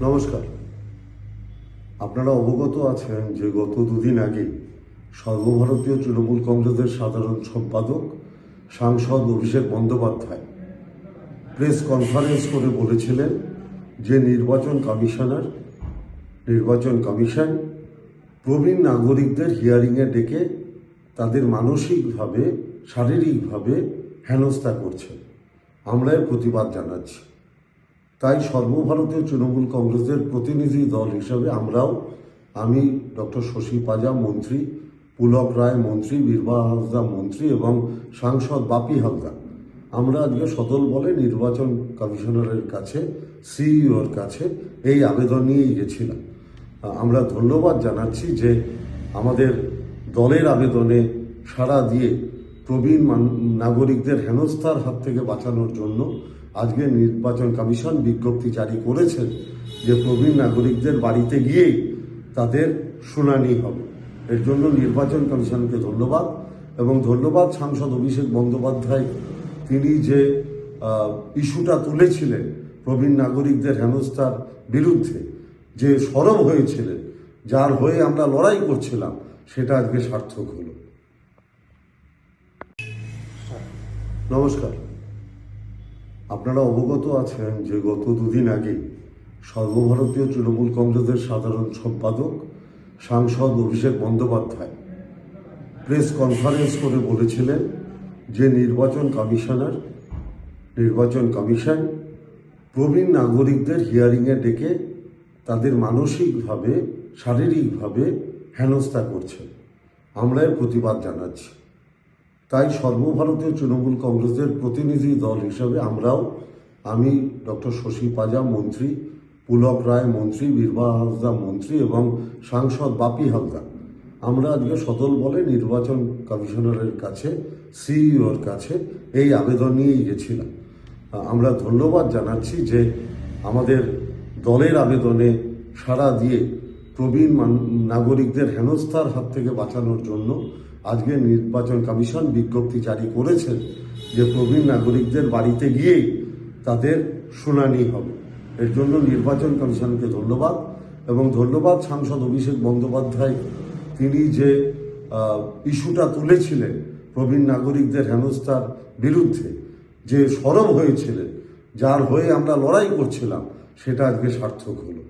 নমস্কার। আপনারা অবগত আছেন যে গত দুদিন আগে সর্বভারতীয় তৃণমূল কংগ্রেসের সাধারণ সম্পাদক সাংসদ অভিষেক বন্দ্যোপাধ্যায় প্রেস কনফারেন্স করে বলেছিলেন যে নির্বাচন কমিশন প্রবীণ নাগরিকদের হিয়ারিংয়ে ডেকে তাদের মানসিকভাবে শারীরিকভাবে হেনস্থা করছে। আমরা এর প্রতিবাদ জানাচ্ছি। তাই সর্বভারতীয় তৃণমূল কংগ্রেসের প্রতিনিধি দল হিসাবে আমি ডক্টর শশী পাজা মন্ত্রী, পুলক রায় মন্ত্রী, বীরবা হাঁসদা মন্ত্রী এবং সাংসদ বাপি হালদার আমরা আজকে সদল বলে নির্বাচন কমিশনারের কাছে, সিইওর কাছে এই আবেদন নিয়েই গেছিলাম। আমরা ধন্যবাদ জানাচ্ছি যে আমাদের দলের আবেদনে সাড়া দিয়ে প্রবীণ নাগরিকদের হেনস্থার হাত থেকে বাঁচানোর জন্য আজকে নির্বাচন কমিশন বিজ্ঞপ্তি জারি করেছেন যে প্রবীণ নাগরিকদের বাড়িতে গিয়েই তাদের শুনানি হবে। এর জন্য নির্বাচন কমিশনকে ধন্যবাদ এবং ধন্যবাদ সাংসদ অভিষেক বন্দ্যোপাধ্যায়, তিনি যে ইস্যুটা তুলেছিলেন প্রবীণ নাগরিকদের হেনস্থার বিরুদ্ধে, যে সরব হয়েছিলেন, যার হয়ে আমরা লড়াই করছিলাম, সেটা আজকে সার্থক হলো। নমস্কার। আপনারা অবগত আছেন যে গত দুদিন আগে সর্বভারতীয় তৃণমূল কংগ্রেসের সাধারণ সম্পাদক সাংসদ অভিষেক বন্দ্যোপাধ্যায় প্রেস কনফারেন্স করে বলেছিলেন যে নির্বাচন কমিশন প্রবীণ নাগরিকদের হিয়ারিংয়ে ডেকে তাদের মানসিকভাবে শারীরিকভাবে হেনস্থা করছে। আমরা এর প্রতিবাদ জানাচ্ছি। তাই সর্বভারতীয় তৃণমূল কংগ্রেসের প্রতিনিধি দল হিসাবে আমি ডক্টর শশী পাজা মন্ত্রী, পুলক রায় মন্ত্রী, বীরবা হাঁসদা মন্ত্রী এবং সাংসদ বাপি হালদার আমরা আজকে সদল বলে নির্বাচন কমিশনারের কাছে, সিইওর কাছে এই আবেদন নিয়েই গেছিলাম। আমরা ধন্যবাদ জানাচ্ছি যে আমাদের দলের আবেদনে সাড়া দিয়ে প্রবীণ নাগরিকদের হেনস্থার হাত থেকে বাঁচানোর জন্য আজকে নির্বাচন কমিশন বিজ্ঞপ্তি জারি করেছেন যে প্রবীণ নাগরিকদের বাড়িতে গিয়েই তাদের শুনানি হবে। এর জন্য নির্বাচন কমিশনকে ধন্যবাদ এবং ধন্যবাদ সাংসদ অভিষেক বন্দ্যোপাধ্যায়, তিনি যে ইস্যুটা তুলেছিলেন প্রবীণ নাগরিকদের হেনস্থার বিরুদ্ধে, যে সরব হয়েছিলেন, যার হয়ে আমরা লড়াই করছিলাম, সেটা আজকে সার্থক হলো।